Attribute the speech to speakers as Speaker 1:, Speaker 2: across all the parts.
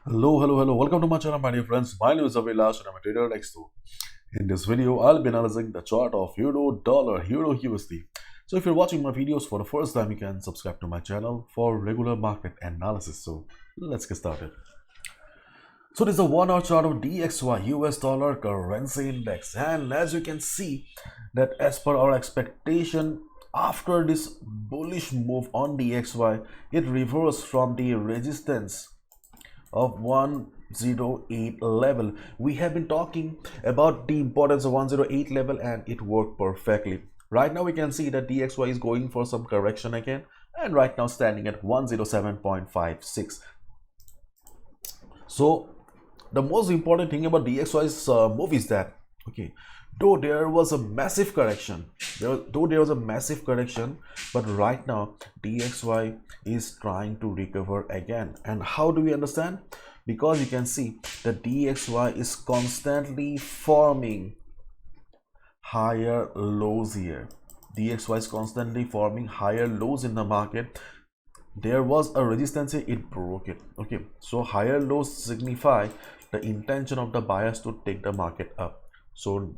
Speaker 1: Hello. Welcome to my channel, my dear friends. My name is Avilash and I'm a trader next to. In this video, I'll be analyzing the chart of Euro, Dollar, Euro, USD. So if you're watching my videos for the first time, you can subscribe to my channel for regular market analysis. So let's get started. So this is a 1 hour chart of DXY, US dollar currency index. And as you can see that as per our expectation, after this bullish move on DXY, it reversed from the resistance of 108 level. We have been talking about the importance of 108 level and it worked perfectly. Right now we can see that DXY is going for some correction again and right now standing at 107.56. So the most important thing about DXY's move is that, okay, though there was a massive correction, but right now DXY is trying to recover again. And how do we understand? Because you can see that DXY is constantly forming higher lows here. DXY is constantly forming higher lows in the market. There was a resistance here, it broke it. Okay, so higher lows signify the intention of the buyers to take the market up. So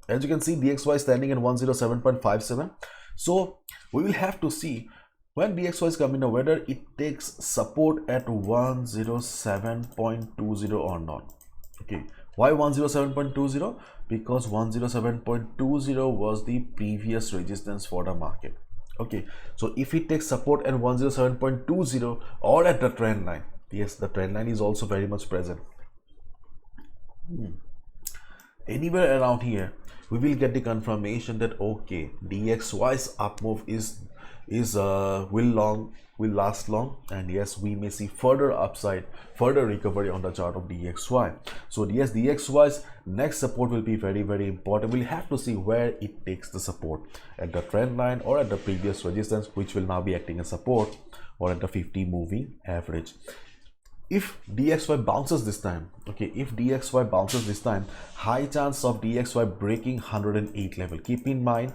Speaker 1: as you can see, DXY is standing at 107.57. So we will have to see when DXY is coming down whether it takes support at 107.20 or not. Okay, why 107.20? Because 107.20 was the previous resistance for the market. Okay, so if it takes support at 107.20 or at the trend line, yes, the trend line is also very much present. Anywhere around here, we will get the confirmation that okay, DXY's up move will last long, and yes, we may see further upside, further recovery on the chart of DXY. So yes, DXY's next support will be very important. We'll have to see where it takes the support, at the trend line or at the previous resistance, which will now be acting as support, or at the 50 moving average. If DXY bounces this time, okay, high chance of DXY breaking 108 level. Keep in mind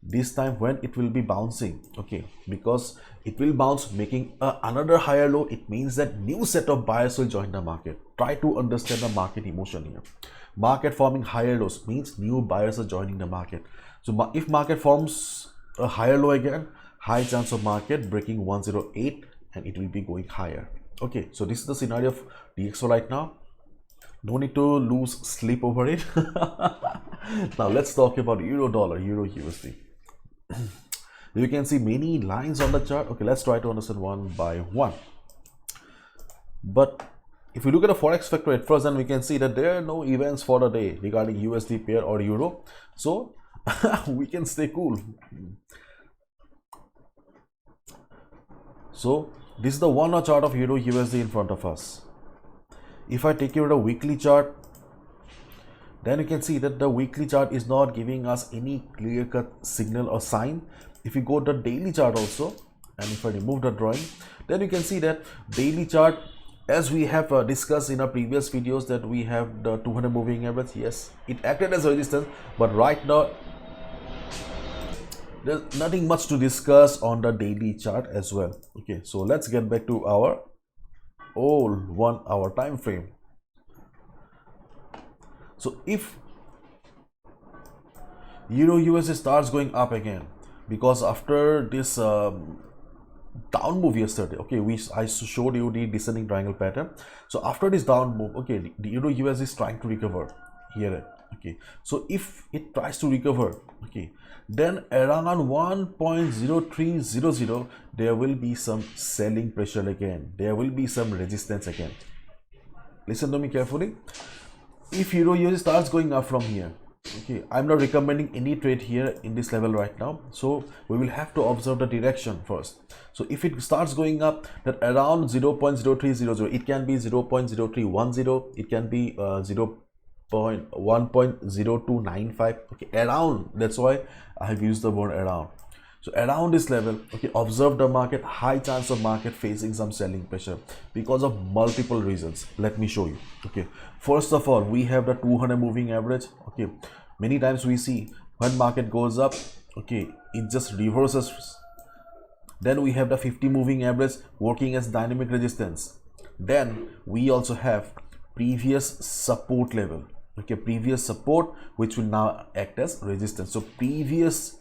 Speaker 1: this time when it will be bouncing, okay, because it will bounce making another higher low. It means that new set of buyers will join the market. Try to understand the market emotion here. Market forming higher lows means new buyers are joining the market. So if market forms a higher low again, high chance of market breaking 108 and it will be going higher. Okay, so this is the scenario of DXY right now. No need to lose sleep over it. Now let's talk about Euro dollar, Euro USD. You can see many lines on the chart. Okay, let's try to understand one by one. But if we look at the Forex factor at first, then we can see that there are no events for the day regarding USD pair or Euro. So we can stay cool. So this is the 1 hour chart of Euro USD in front of us. If I take you to the weekly chart, then you can see that the weekly chart is not giving us any clear-cut signal or sign. If you go to the daily chart also, and if I remove the drawing, then you can see that daily chart, as we have discussed in our previous videos, that we have the 200 moving average. Yes, it acted as a resistance, but right now there's nothing much to discuss on the daily chart as well. Okay, so let's get back to our old 1 hour time frame. So if Euro USD starts going up again, because after this down move yesterday, okay, I showed you the descending triangle pattern. So after this down move, okay, the Euro USD is trying to recover here. Okay, so if it tries to recover, okay, then around 1.0300 there will be some selling pressure again, there will be some resistance again. Listen to me carefully. If Euro USD starts going up from here, okay, I'm not recommending any trade here in this level right now, so we will have to observe the direction first. So if it starts going up, that around 0.0300, it can be 0.0310, it can be 1.0295, okay, around. That's why I have used the word around. So around this level, okay, observe the market. High chance of market facing some selling pressure because of multiple reasons. Let me show you. Okay, first of all, we have the 200 moving average. Okay, many times we see when market goes up, okay, it just reverses. Then we have the 50 moving average working as dynamic resistance. Then we also have previous support level, okay, previous support, which will now act as resistance. So previous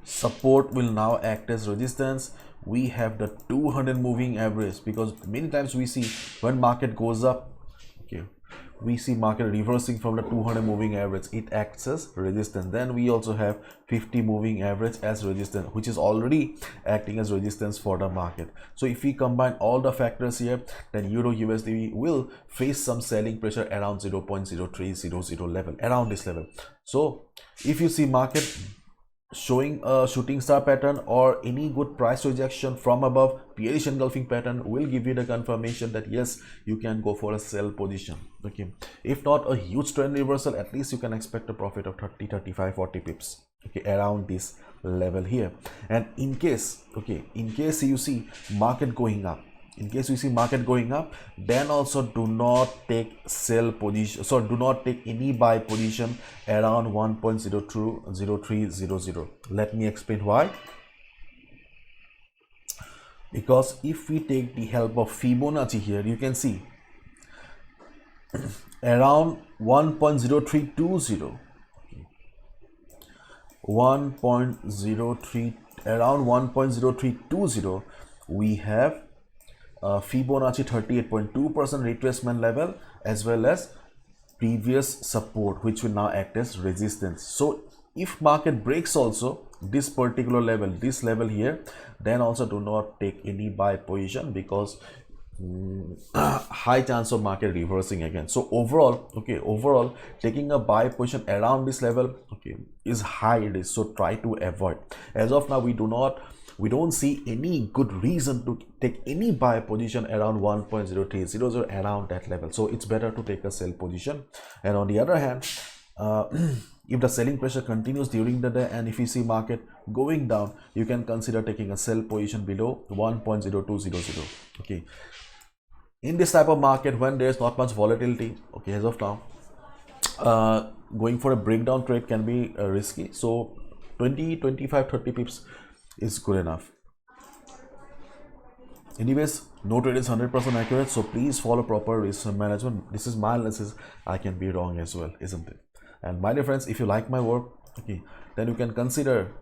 Speaker 1: support will now act as resistance. We have the 200 moving average, because many times we see when market goes up, okay, we see market reversing from the 200 moving average, it acts as resistance. Then we also have 50 moving average as resistance, which is already acting as resistance for the market. So if we combine all the factors here, then euro USD will face some selling pressure around 0.0300 level, around this level. So if you see market showing a shooting star pattern or any good price rejection from above, bearish engulfing pattern will give you the confirmation that yes, you can go for a sell position. Okay, if not a huge trend reversal, at least you can expect a profit of 30, 35, 40 pips, okay, around this level here. And in case, okay, in case you see market going up, then also do not take sell position, so do not take any buy position around 1.020300. Let me explain why. Because if we take the help of Fibonacci here, you can see around 1.0320, around 1.0320 we have Fibonacci 38.2% retracement level, as well as previous support, which will now act as resistance. So if market breaks also this particular level, this level here, then also do not take any buy position, because high chance of market reversing again. So overall, okay, overall taking a buy position around this level, okay, is high risk, so try to avoid. As of now, we don't see any good reason to take any buy position around 1.0300, around that level. So it's better to take a sell position. And on the other hand, if the selling pressure continues during the day, and if you see market going down, you can consider taking a sell position below 1.0200. Okay, in this type of market, when there's not much volatility, okay, as of now, going for a breakdown trade can be risky. So 20, 25, 30 pips is good enough. Anyways, no trade is 100% accurate, so please follow proper risk management. This is my analysis. I can be wrong as well, isn't it? And my dear friends, if you like my work, okay, then you can consider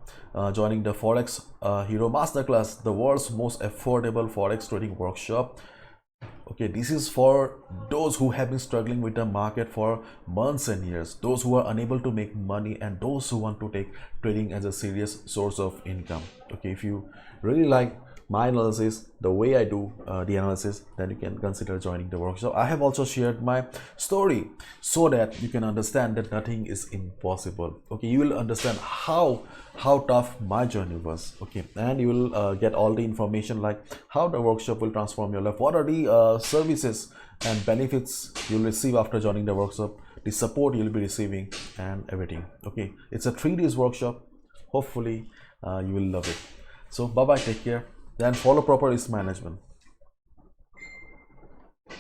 Speaker 1: joining the Forex Hero Masterclass, the world's most affordable Forex trading workshop. Okay, this is for those who have been struggling with the market for months and years, those who are unable to make money, and those who want to take trading as a serious source of income. Okay, if you really like my analysis, the way I do the analysis, then you can consider joining the workshop. I have also shared my story so that you can understand that nothing is impossible. Okay, you will understand how tough my journey was. Okay, and you will get all the information like how the workshop will transform your life, what are the services and benefits you'll receive after joining the workshop, the support you'll be receiving, and everything. Okay, it's a 3 days workshop. Hopefully you will love it. So bye bye, take care, then follow proper risk management.